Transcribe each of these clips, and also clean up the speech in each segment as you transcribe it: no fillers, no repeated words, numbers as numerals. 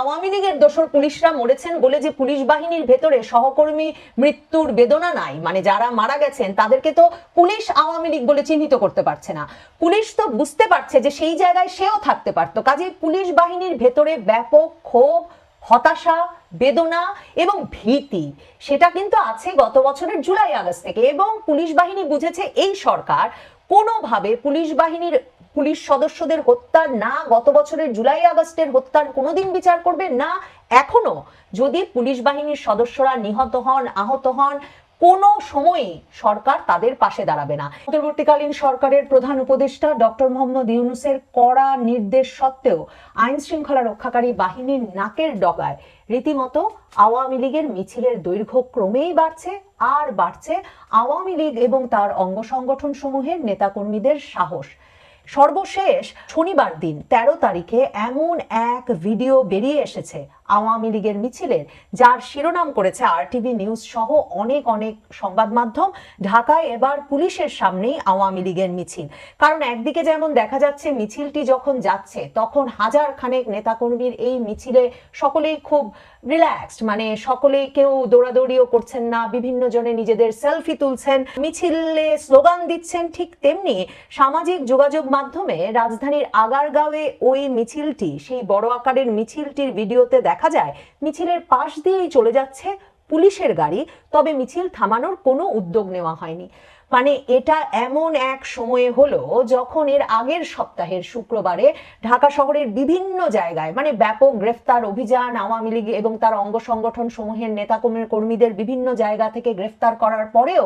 আওয়ামী লীগের দোসর পুলিশরা মরেছেন বলে যে পুলিশ বাহিনীর ভেতরে সহকর্মী মৃত্যুর বেদনা নাই, মানে যারা মারা গেছেন তাদেরকে তো পুলিশ আওয়ামী লীগ বলে চিহ্নিত করতে পারছে না। পুলিশ তো বুঝতে পারছে যে সেই জায়গায় সেও থাকতে পারতো। কাজেই পুলিশ বাহিনীর ভেতরে ব্যাপক ক্ষোভ, হতাশা, বেদনা এবং ভীতি সেটা কিন্তু আছে গত বছরের জুলাই আগস্ট থেকে। এবং পুলিশ বাহিনী বুঝেছে এই সরকার কোনোভাবে পুলিশ সদস্যদের হত্যার, না গত বছরের জুলাই আগস্টের হত্যার কোনোদিন বিচার করবে না। এখনো যদি পুলিশ বাহিনীর সদস্যরা নিহত হন, আহত হন, কোনো সময়ই সরকার তাদের পাশে দাঁড়াবে না। অন্তর্বর্তীকালীন সরকারের প্রধান উপদেষ্টা ডক্টর মোহাম্মদ ইউনূসের কড়া নির্দেশ সত্ত্বেও আইন শৃঙ্খলা রক্ষাকারী বাহিনীর নাকের ডগায় রীতিমতো আওয়ামী লীগের মিছিলের দৈর্ঘ্য ক্রমেই বাড়ছে আর বাড়ছে আওয়ামী লীগ এবং তার অঙ্গ সংগঠন সমূহের নেতাকর্মীদের সাহস। সর্বশেষ শনিবার দিন 13 তারিখে এমন এক ভিডিও বেরিয়ে এসেছে আওয়ামী লীগের মিছিলের, যার শিরোনাম করেছে আরটিভি নিউজ সহ অনেক সংবাদ মাধ্যম, ঢাকায় এবার পুলিশের সামনেই আওয়ামী লীগের মিছিল। কারণ একদিকে যেমন দেখা যাচ্ছে মিছিলটি যখন যাচ্ছে তখন হাজার খানেক নেতাকর্মীর এই মিছিলে সকলেই খুব রিল্যাক্সড, মানে সকলেই কেউ দৌড়াদৌড়িও করছেন না, বিভিন্ন জনে নিজেদের সেলফি তুলছেন, মিছিলে স্লোগান দিচ্ছেন। ঠিক তেমনি সামাজিক যোগাযোগ মাধ্যমে রাজধানীর আগারগাঁওয়ে ওই মিছিলটি, সেই বড় আকারের মিছিলটির ভিডিওতে দেখা যায় মিছিলের পাশ দিয়েই চলে যাচ্ছে পুলিশের গাড়ি, তবে মিছিল থামানোর কোনো উদ্যোগ নেওয়া হয়নি। মানে এটা এমন এক সময়ে হলো যখন এর আগের সপ্তাহের শুক্রবারে ঢাকা শহরের বিভিন্ন জায়গায় মানে ব্যাপক গ্রেফতার অভিযান, আওয়ামী লীগ এবং তার অঙ্গ সংগঠন সমূহের কর্মীদের বিভিন্ন জায়গা থেকে গ্রেফতার করার পরেও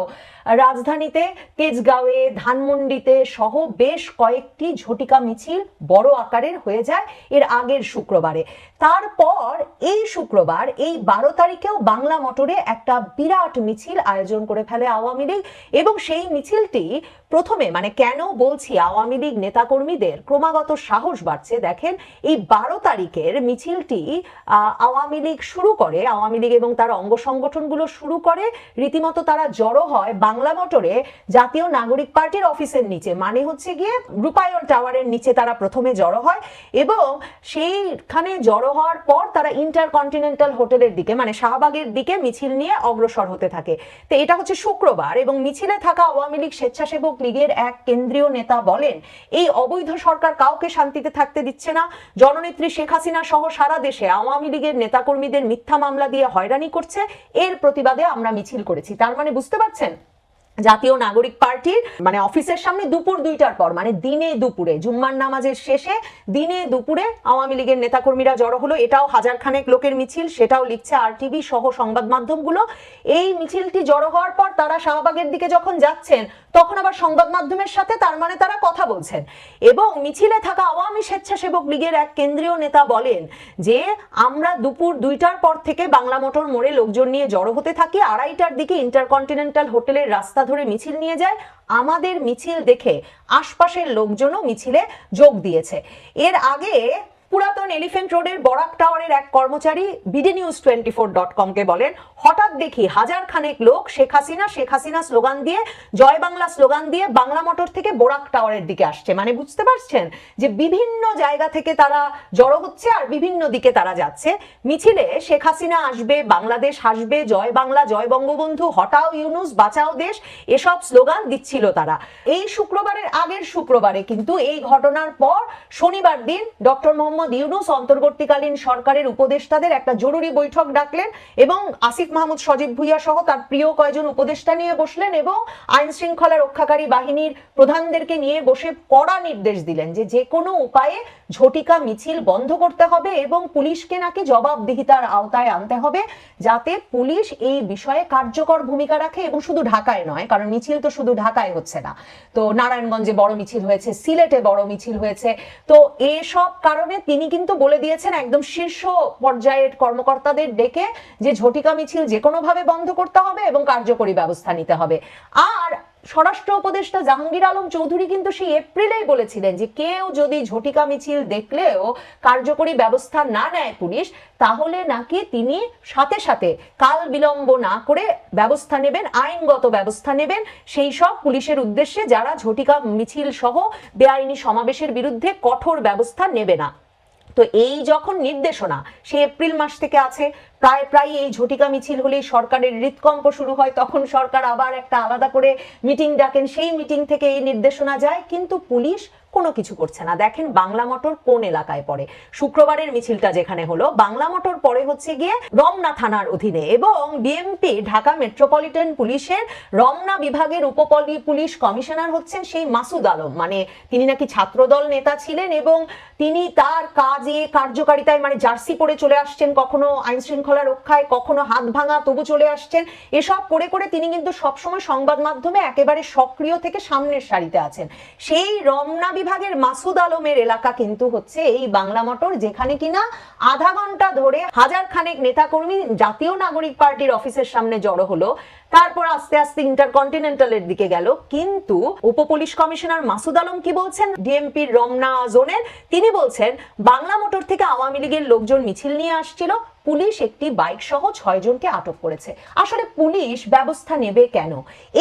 রাজধানীতে তেজগাঁওয়ে, ধানমন্ডিতে সহ বেশ কয়েকটি ঝটিকা মিছিল বড় আকারের হয়ে যায় এর আগের শুক্রবারে। তারপর এই শুক্রবার এই 12 তারিখেও বাংলা মোটরে একটা বিরাট মিছিল আয়োজন করে ফেলে আওয়ামী লীগ। এবং সেই মিছিলটি প্রথমে, মানে কেন বলছি আওয়ামী লীগ নেতাকর্মীদের ক্রমাগত সাহস বাড়ছে, দেখেন এই 12 তারিখের মিছিলটি আওয়ামী লীগ শুরু করে, আওয়ামী লীগ এবং তার অঙ্গ সংগঠনগুলো শুরু করে, রীতিমতো তারা জড়ো হয় বাংলা মোটরে জাতীয় নাগরিক পার্টির অফিসের নিচে, মানে হচ্ছে গিয়ে রূপায়ণ টাওয়ারের নিচে তারা প্রথমে জড়ো হয়। এবং সেইখানে জড়ো হওয়ার পর তারা ইন্টারকন্টিনেন্টাল হোটেলের দিকে, মানে শাহবাগের দিকে মিছিল নিয়ে অগ্রসর হতে থাকে। তো এটা হচ্ছে শুক্রবার। এবং মিছিলে থাকা আওয়ামী লীগ স্বেচ্ছাসেবক লীগের এক কেন্দ্রীয় নেতা বলেন, এই অবৈধ সরকার কাউকে শান্তিতে থাকতে দিচ্ছে না, জননেত্রী শেখ হাসিনা সহ সারা দেশে আওয়ামী লীগের নেতাকর্মীদের মিথ্যা মামলা দিয়ে হয়রানি করছে, এর প্রতিবাদে আমরা মিছিল করেছি। তার মানে বুঝতে পারছেন জাতীয় নাগরিক পার্টির মানে অফিসের সামনে দুপুর 2টার পর, মানে দিনে দুপুরে জুম্মার নামাজের শেষে দিনে দুপুরে আওয়ামী লীগের নেতাকর্মীরা জড়ো হলো। এটাও হাজার খানেক লোকের মিছিল, সেটাও লিখছে আরটিভি সহ সংবাদ মাধ্যমগুলো। এই মিছিলটি জড়ো হওয়ার পর তারা শাহবাগের দিকে যখন যাচ্ছেন তখন আবার সংবাদ মাধ্যমের সাথে তার মানে তারা কথা বলছেন। এবং মিছিলে থাকা আওয়ামী স্বেচ্ছাসেবক লীগের এক কেন্দ্রীয় নেতা বলেন যে আমরা দুপুর 2টার পর থেকে বাংলা মোটর মোড়ে লোকজন নিয়ে জড়ো হতে থাকি, 2:30টার দিকে ইন্টারকন্টিনেন্টাল হোটেলের রাস্তা ধরে মিছিল নিয়ে যায়, আমাদের মিছিল দেখে আশপাশের লোকজনও মিছিলে যোগ দিয়েছে। এর আগে পুরাতন এলিফ্যান্ট রোডের বরাক টাওয়ারের এক কর্মচারী bdnews24.com কে বলেন, হঠাৎ দেখি হাজার খানেক লোক শেখ হাসিনা স্লোগান দিয়ে, জয় বাংলা স্লোগান দিয়ে বাংলা মোটর থেকে বরাক টাওয়ারের দিকে আসছে। মানে বুঝতে পারছেন যে বিভিন্ন জায়গা থেকে তারা জড়ো হচ্ছে আর বিভিন্ন দিকে তারা যাচ্ছে। মিছিলে শেখ হাসিনা আসবে, বাংলাদেশ আসবে, জয় বাংলা, জয় বঙ্গবন্ধু, হটাও ইউনূস, বাঁচাও দেশ, এসব স্লোগান দিচ্ছিল তারা। এই শুক্রবারের আগের শুক্রবারে কিন্তু এই ঘটনার পর শনিবার দিন ডক্টর মোহাম্মদ ইউনূস অন্তর্বর্তীকালীন সরকারের উপদেষ্টাদের একটা জরুরি বৈঠক ডাকলেন এবং আসিফ মাহমুদ সজীব ভুইয়া সহ তার প্রিয় কয়েকজন উপদেষ্টা নিয়ে বসলেন এবং আইন শৃঙ্খলা রক্ষাকারী বাহিনীর প্রধানদেরকে নিয়ে বসে কড়া নির্দেশ দিলেন যে কোনো উপায়ে ঝটিকা মিছিল বন্ধ করতে হবে এবং পুলিশকে নাকি জবাবদিহিতার আওতায় আনতে হবে, যাতে পুলিশ এই বিষয়ে কার্যকর ভূমিকা রাখে। এবং শুধু ঢাকায় নয়, কারণ মিছিল তো শুধু ঢাকায় হচ্ছে না, তো নারায়ণগঞ্জে বড় মিছিল হয়েছে, সিলেটে বড় মিছিল হয়েছে। তো এসব কারণে তিনি কিন্তু বলে দিয়েছেন একদম শীর্ষ পর্যায়ের কর্মকর্তাদের ডেকে যে ঝটিকা মিছিল যে কোনো ভাবে বন্ধ করতে হবে এবং কার্যকরী ব্যবস্থা নিতে হবে। আর স্বরাষ্ট্র উপদেষ্টা জাহাঙ্গীর আলম চৌধুরী কিন্তু সেই এপ্রিলেই বলেছিলেন যে কেউ যদি ঝটিকা মিছিল দেখলেও কার্যকরী ব্যবস্থা না নেয় পুলিশ, তাহলে নাকি তিনি সাথে সাথে কাল বিলম্ব না করে ব্যবস্থা নেবেন, আইনগত ব্যবস্থা নেবেন সেই সব পুলিশের উদ্দেশ্যে যারা ঝটিকা মিছিল সহ বেআইনি সমাবেশের বিরুদ্ধে কঠোর ব্যবস্থা নেবে না। তো এই যখন নির্দেশনা সে এপ্রিল মাস থেকে আছে, প্রায় এই ঝটিকা মিছিল হলেই সরকারের হৃদকম্প শুরু হয়, তখন সরকার আবার একটা আলাদা করে মিটিং ডাকেন, সেই মিটিং থেকে এই নির্দেশনা যায়, কিন্তু পুলিশ কোনো কিছু করছে না। দেখেন বাংলা মোটর কোন এলাকায় পড়ে, শুক্রবারের মিছিলটা যেখানে হলো বাংলা মোটর পড়ে হচ্ছে গিয়ে রমনা থানার অধীনে, এবং ডিএমপি ঢাকা মেট্রোপলিটন পুলিশের রমনা বিভাগের পুলিশ কমিশনার হচ্ছেন সেই মাসুদ আলম। মানে তিনি নাকি ছাত্রদল নেতা ছিলেন এবং তিনি তার কাজে কার্যকারিতায় মানে জার্সি পরে চলে আসছেন, কখনো আইন শৃঙ্খলা রক্ষায়, কখনো হাত ভাঙা তবু চলে আসছেন, এসব করে করে তিনি কিন্তু সবসময় সংবাদ মাধ্যমে একেবারে সক্রিয় থেকে সামনের সারিতে আছেন। সেই রমনা বিভাগের মাসুদ আলমের এলাকা কিন্তু হচ্ছে এই বাংলা মোটর, যেখানে কিনা আধা ঘন্টা ধরে হাজার খানেক নেতাকর্মী জাতীয় নাগরিক পার্টির অফিসের সামনে জড়ো হলো, তারপর আস্তে আস্তে ইন্টারকন্টিনেন্টালের দিকে গেল। কিন্তু উপপুলিশ কমিশনার মাসুদ আলম কি বলছেন ডিএমপির রমনা জোনের, তিনি বলছেন বাংলা মোটর থেকে আওয়ামী লীগের লোকজন মিছিল নিয়ে আসছিল, পুলিশ একটি বাইক সহ 6 জনকে আটক করেছে। আসলে পুলিশ ব্যবস্থা নেবে কেন?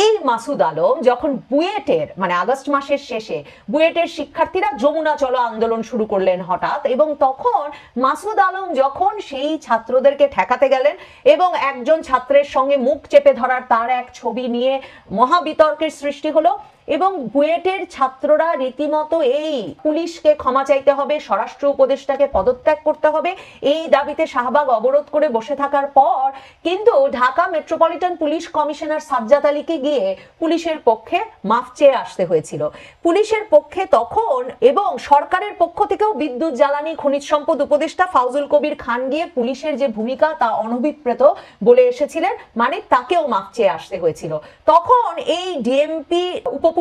এই মাসুদ আলম যখন বুয়েটের মানে আগস্ট মাসের শেষে বুয়েটের শিক্ষার্থীরা যমুনা চলো আন্দোলন শুরু করলেন হঠাৎ, এবং তখন মাসুদ আলম যখন সেই ছাত্রদেরকে ঠেকাতে গেলেন এবং একজন ছাত্রের সঙ্গে মুখ চেপে ধরার তার এক ছবি নিয়ে মহাবিতর্কের সৃষ্টি হলো, এবং বুয়েটের ছাত্ররা রীতিমতো এই পুলিশকে ক্ষমা চাইতে হবে, স্বরাষ্ট্র উপদেষ্টাকে পদত্যাগ করতে হবে, এই দাবিতে শাহবাগ অবরোধ করে বসে থাকার পর কিন্তু Dhaka metropolitan police commissioner Sajjad আলীকে গিয়ে পুলিশের পক্ষে মাফ চেয়ে আসতে হয়েছিল। পুলিশের পক্ষে তখন এবং সরকারের পক্ষ থেকেও বিদ্যুৎ জ্বালানি খনিজ সম্পদ উপদেষ্টা ফাউজুল কবির খান গিয়ে পুলিশের যে ভূমিকা তা অনভিপ্রেত বলে এসেছিলেন, মানে তাকেও মাফ চেয়ে আসতে হয়েছিল। তখন এই ডিএমপি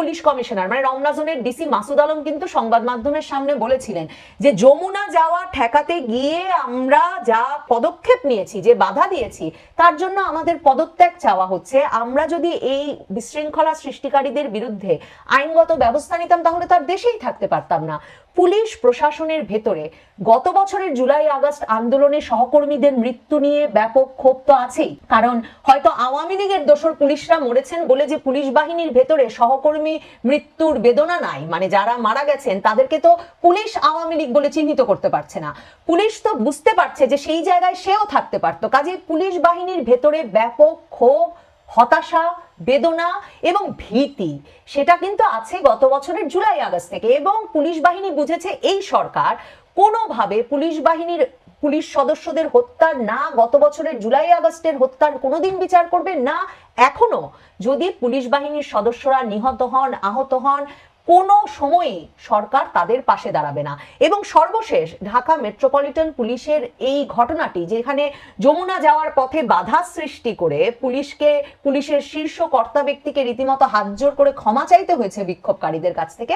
পুলিশ কমিশনার মানে রমনা জোনের ডিসি মাসুদ আলম কিন্তু সংবাদ মাধ্যমের সামনে বলেছিলেন যে যমুনা যাওয়া ঠেকাতে গিয়ে আমরা যা পদক্ষেপ নিয়েছি, যে বাধা দিয়েছি, তার জন্য আমাদের পদত্যাগ চাওয়া হচ্ছে। আমরা যদি এই বিশৃঙ্খলা সৃষ্টিকারীদের বিরুদ্ধে আইনগত ব্যবস্থা নিতাম তাহলে তার দেশেই থাকতে পারতাম না। পুলিশ প্রশাসনের ভেতরে গত বছরের জুলাই আগস্ট আন্দোলনে সহকর্মীদের মৃত্যু নিয়ে ব্যাপক ক্ষোভ তো আছেই, কারণ হয়তো আওয়ামী লীগের দোসর পুলিশরা মরেছেন বলে যে পুলিশ বাহিনীর ভেতরে সহকর্মী মৃত্যুর বেদনা নাই, মানে যারা মারা গেছেন তাদেরকে তো পুলিশ আওয়ামী লীগ বলে চিহ্নিত করতে পারছে না। পুলিশ তো বুঝতে পারছে যে সেই জায়গায় সেও থাকতে পারতো, কাজে পুলিশ বাহিনীর ভেতরে ব্যাপক ক্ষোভ, হতাশা, বেদনা এবং ভীতি সেটা কিন্তু আছে গত বছরের জুলাই আগস্ট থেকে। এবং পুলিশ বাহিনী বুঝেছে এই সরকার কোনোভাবে পুলিশ সদস্যদের হত্যার না গত বছরের জুলাই আগস্টের হত্যার কোনোদিন বিচার করবে না, এখনো যদি পুলিশ বাহিনীর সদস্যরা নিহত হন, আহত হন, কোনো সময়ই সরকার তাদের পাশে দাঁড়াবে না। এবং সর্বশেষ ঢাকা মেট্রোপলিটন পুলিশের এই ঘটনাটি, যেখানে যমুনা যাওয়ার পথে বাধা সৃষ্টি করে পুলিশের শীর্ষ কর্তা ব্যক্তিকে রীতিমতো হাতজোড় করে ক্ষমা চাইতে হয়েছে বিক্ষোভকারীদের কাছ থেকে।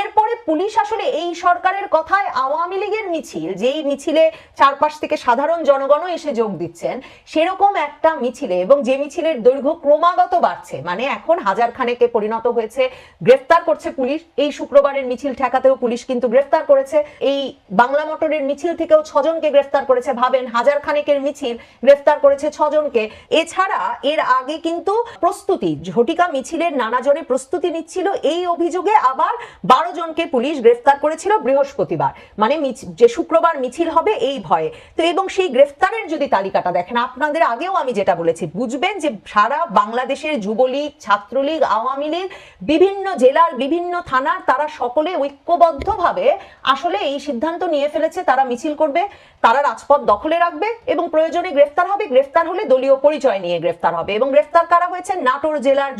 এরপরে পুলিশ আসলে এই সরকারের কথায় আওয়ামী লীগের মিছিল, যেই মিছিলে চারপাশ থেকে সাধারণ জনগণও এসে যোগ দিচ্ছেন, সেরকম একটা মিছিলে এবং যে মিছিলের দৈর্ঘ্য ক্রমাগত বাড়ছে, মানে এখন হাজার খানেকে পরিণত হয়েছে, গ্রেফতার করছে পুলিশ। এই শুক্রবারের মিছিল ঠেকাতেও পুলিশ কিন্তু গ্রেফতার করেছে, এই বাংলা মোটরের মিছিল থেকেও 6 জনকে গ্রেফতার করেছে। ভাবেন, হাজার খানেকের মিছিল গ্রেফতার করেছে 6 জনকে। এছাড়া এর আগে কিন্তু প্রস্তুতি ঝটিকা মিছিলের নানা জনে প্রস্তুতি নিচ্ছিল, এই অভিযোগে আবার 12 জনকে পুলিশ গ্রেফতার করেছিল বৃহস্পতিবার, মানে যে শুক্রবার মিছিল হবে এই ভয়ে। তো এবং সেই গ্রেফতারের যদি তালিকাটা দেখেন, আপনাদের আগেও আমি যেটা বলেছি, বুঝবেন যে সারা বাংলাদেশের যুবলীগ, ছাত্রলীগ, আওয়ামী লীগ, বিভিন্ন জেলার বিভিন্ন থানার তারা সকলে ঐক্যবদ্ধভাবে আসলে এই সিদ্ধান্ত নিয়ে ফেলেছে, তারা মিছিল করবে, তারা রাজপথ দখলে রাখবে এবং প্রয়োজনে গ্রেফতার হবে, গ্রেফতার হলে দলীয় পরিচয় নিয়ে গ্রেফতার হবে। এবং গ্রেফতার কারা হয়েছে? নাটোর জেলার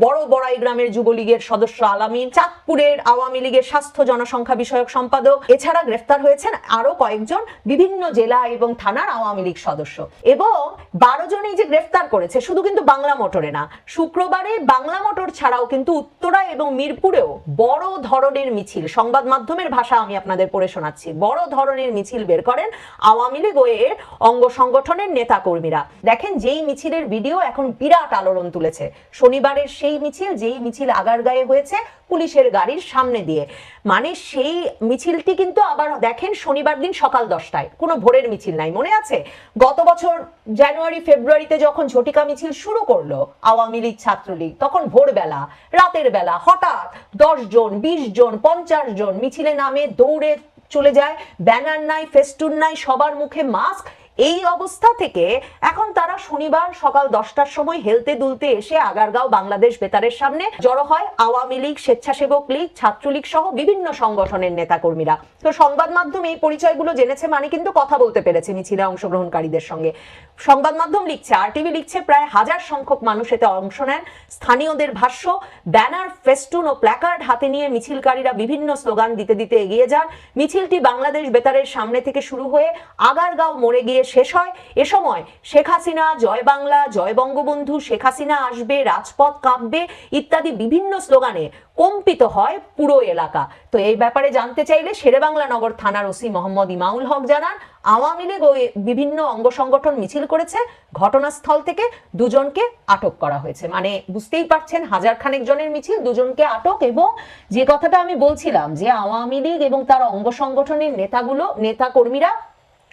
বড় বড়াই গ্রামের যুবলীগের সদস্য আলামিন, চাঁদপুরের আওয়ামী লীগের স্বাস্থ্য জনসংখ্যা বিষয়ক সম্পাদক, এছাড়া গ্রেফতার হয়েছেন আরো কয়েকজন বিভিন্ন জেলা এবং থানার আওয়ামী লীগ সদস্য। এবং 12 জনই যে গ্রেফতার করেছে শুধু কিন্তু বাংলা মোটরে না, শুক্রবারে বাংলা মোটর ছাড়াও কিন্তু উত্তরা এবং মিরপুরেও বড় ধরনের মিছিল, সংবাদ মাধ্যমের ভাষা আমি আপনাদের পড়ে শোনাচ্ছি, বড় ধরনের মিছিল বের করেন আওয়ামী লীগ ও এর অঙ্গ সংগঠনের নেতা কর্মীরা। দেখেন, যেই মিছিলের ভিডিও এখন বিরাট আলোড়ন তুলেছে, শনিবারের সেই মিছিল, যেই মিছিল আগারগাঁয়ে হয়েছে পুলিশের গাড়ির সামনে দিয়ে, মানে সেই মিছিলটি কিন্তু আবার দেখেন শনিবার দিন সকাল 10টায়, কোনো ভোরের মিছিল নাই। মনে আছে গত বছর জানুয়ারি ফেব্রুয়ারিতে যখন ঝটিকা মিছিল শুরু করলো আওয়ামী লীগ ছাত্রলীগ, তখন ভোরবেলা রাতের বেলা হঠাৎ 10 জন, 20 জন, 50 জন মিছিলে নামে দৌড়ে চলে যায়, ব্যানার নাই, ফেস্টুন নাই, সবার মুখে মাস্ক। এই অবস্থা থেকে এখন তারা শনিবার সকাল 10টার সময় হেলতে দুলতে এসে আগারগাঁও বাংলাদেশ বেতারের সামনে জড়ো হয় আওয়ামী লীগ, স্বেচ্ছাসেবক লীগ, ছাত্রলীগ সহ বিভিন্ন সংগঠনের নেতাকর্মীরা। তো সংবাদ মাধ্যম এই পরিচয়গুলো জেনেছে মানে কিন্তু কথা বলতে পেরেছে মিছিলে অংশগ্রহণকারীদের সঙ্গে। সংবাদ মাধ্যম লিখছে, আরটিভি লিখছে, প্রায় 1000 সংখ্যক মানুষ এতে অংশ নেন। স্থানীয়দের ভাষ্য, ব্যানার, ফেস্টুন ও প্ল্যাকার্ড হাতে নিয়ে মিছিলকারীরা বিভিন্ন স্লোগান দিতে দিতে এগিয়ে যান। মিছিলটি বাংলাদেশ বেতারের সামনে থেকে শুরু হয়ে আগারগাঁও মোড়ে গিয়ে শেষ হয়। এ সময় শেখ হাসিনা, জয় বাংলা, জয় বঙ্গবন্ধু, শেখ হাসিনা আসবে, রাজপথ কাঁপবে ইত্যাদি বিভিন্ন স্লোগানে কম্পিত হয় পুরো এলাকা। তো এই ব্যাপারে জানতে চাইলে শেরেবাংলা নগর থানার ওসি মোহাম্মদ ইমাউল হক জানান, আওয়ামী লীগ ও বিভিন্ন অঙ্গ সংগঠন মিছিল করেছে, ঘটনাস্থল থেকে 2 জনকে আটক করা হয়েছে। মানে বুঝতেই পারছেন, 1000 খানেক জনের মিছিল, 2 জনকে আটক। এবং যে কথাটা আমি বলছিলাম যে আওয়ামী লীগ এবং তার অঙ্গ সংগঠনের নেতাকর্মীরা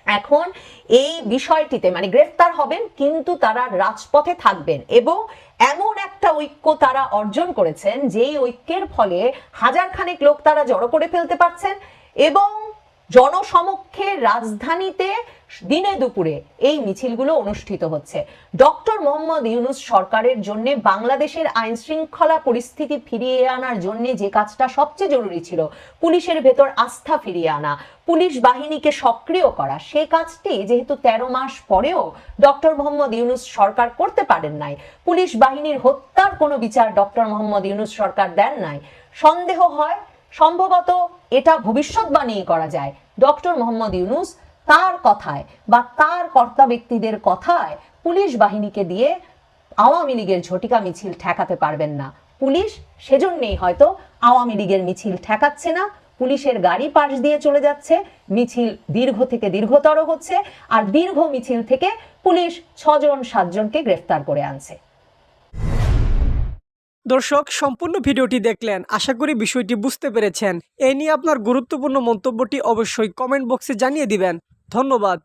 এখন এই বিষয়টিতে মানে গ্রেফতার হবেন, কিন্তু তারা রাজপথে থাকবেন এবং এমন একটা ঐক্য তারা অর্জন করেছেন যেই ঐক্যের ফলে 1000 খানেক লোক তারা জড়ো করে ফেলতে পারছেন এবং জনসমক্ষে রাজধানীতে দিনে দুপুরে এই মিছিলগুলো অনুষ্ঠিত হচ্ছে। ডক্টর মোহাম্মদ ইউনূস সরকারের জন্য বাংলাদেশের আইন শৃঙ্খলা পরিস্থিতি ফিরিয়ে আনার জন্য যে কাজটা সবচেয়ে জরুরি ছিল, পুলিশের ভেতর আস্থা ফিরিয়ে আনা, পুলিশ বাহিনীকে সক্রিয় করা, সে কাজটি যেহেতু 13 মাস পরেও ডক্টর মোহাম্মদ ইউনূস সরকার করতে পারেন নাই, পুলিশ বাহিনীর হত্যার কোনো বিচার ডক্টর মোহাম্মদ ইউনূস সরকার দেন নাই, সন্দেহ হয় সম্ভবত এটা ভবিষ্যৎবাণী করা যায় ডক্টর মোহাম্মদ ইউনূস তার কথায় বা তার কর্তা ব্যক্তিদের কথায় পুলিশ বাহিনীকে দিয়ে আওয়ামী লীগের ঝটিকা মিছিল ঠেকাতে পারবেন না। পুলিশ সেজন্যই হয়তো আওয়ামী লীগের মিছিল ঠেকাচ্ছে না, পুলিশের গাড়ি পাশ দিয়ে চলে যাচ্ছে, মিছিল দীর্ঘ থেকে দীর্ঘতর হচ্ছে, আর দীর্ঘ মিছিল থেকে পুলিশ 6 জন 7 জনকে গ্রেফতার করে আনছে। দর্শক, সম্পূর্ণ ভিডিওটি দেখলেন, আশা করি বিষয়টি বুঝতে পেরেছেন। এ নিয়ে আপনার গুরুত্বপূর্ণ মন্তব্যটি অবশ্যই কমেন্ট বক্সে জানিয়ে দিবেন। ধন্যবাদ।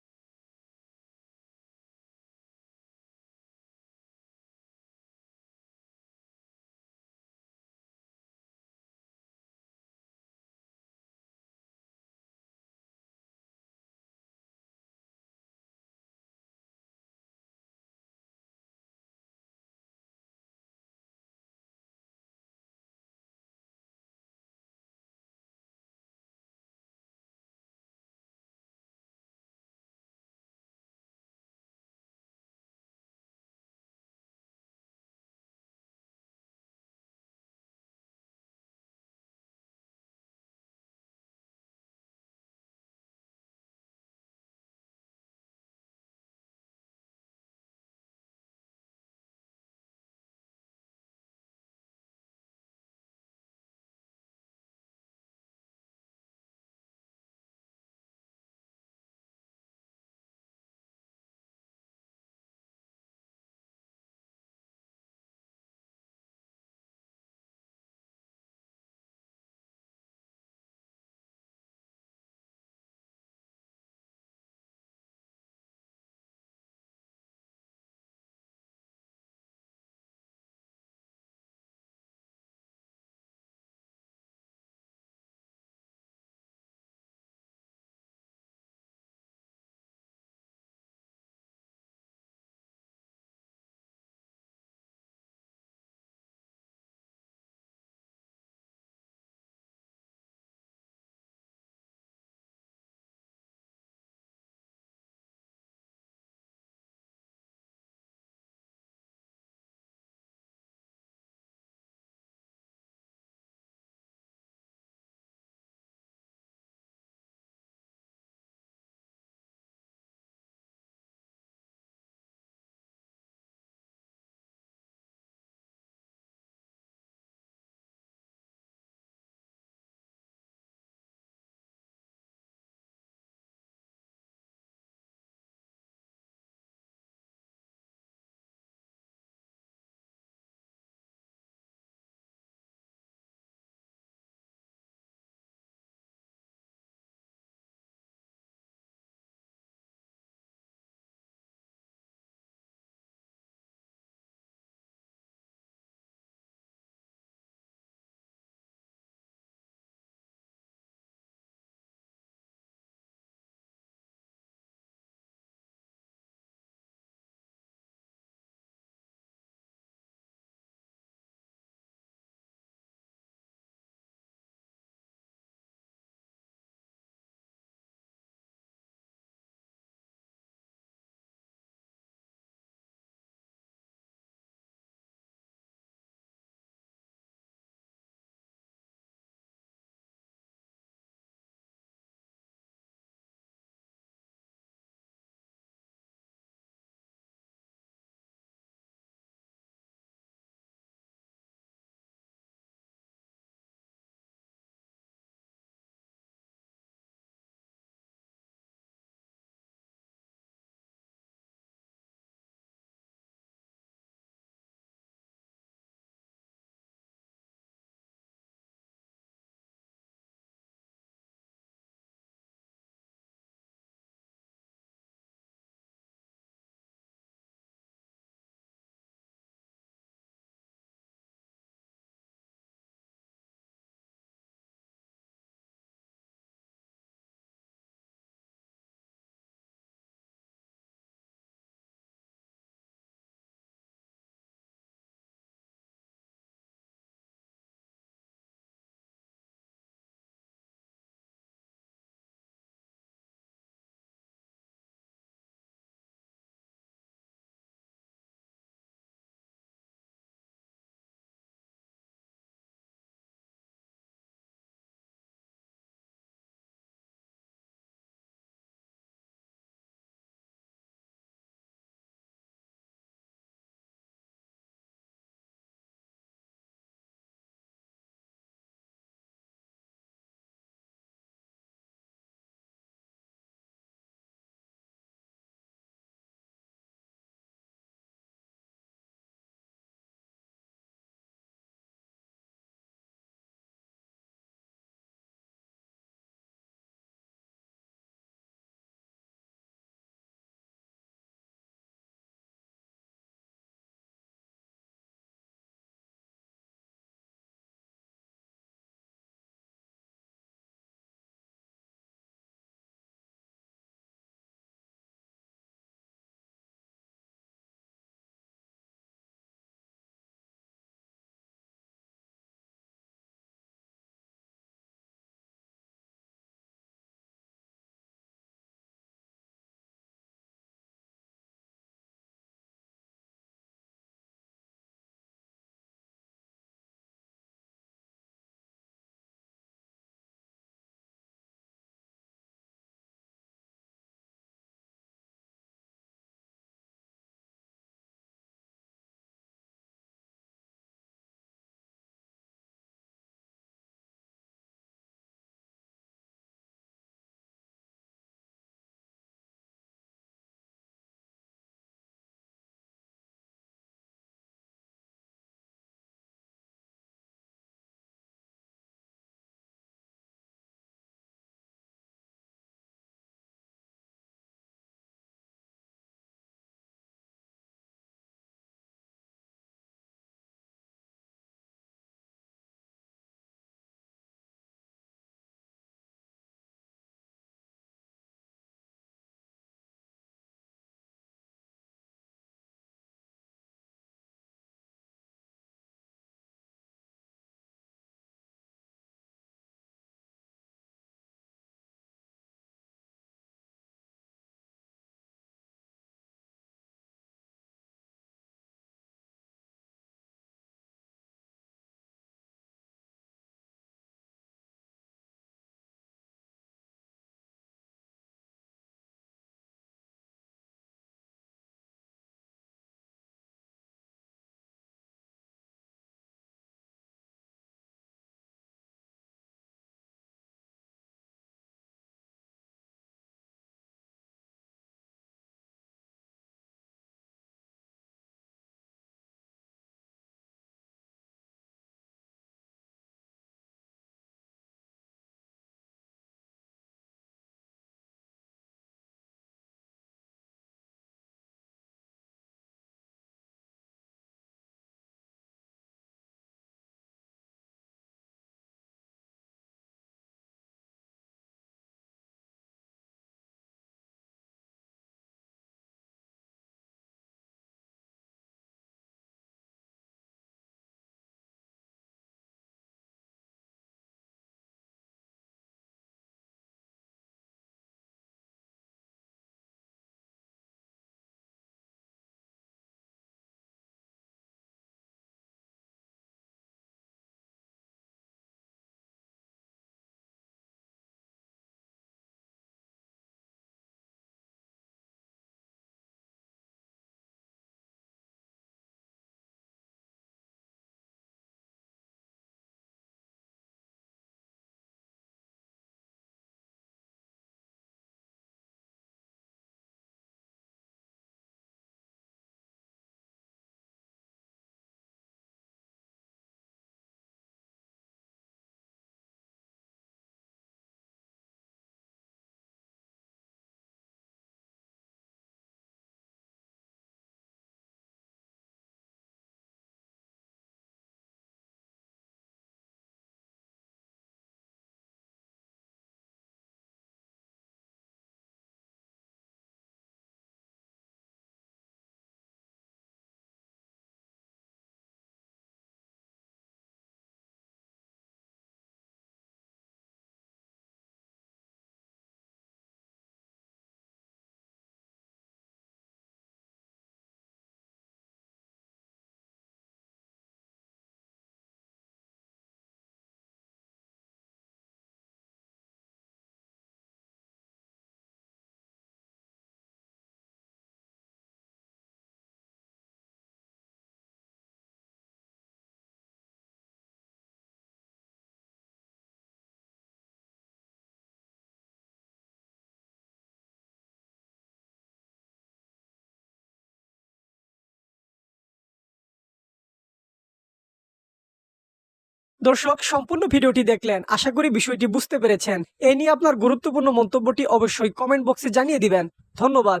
দর্শক, সম্পূর্ণ ভিডিওটি দেখলেন, আশা করি বিষয়টি বুঝতে পেরেছেন। এ নিয়ে আপনার গুরুত্বপূর্ণ মন্তব্যটি অবশ্যই কমেন্ট বক্সে জানিয়ে দিবেন। ধন্যবাদ।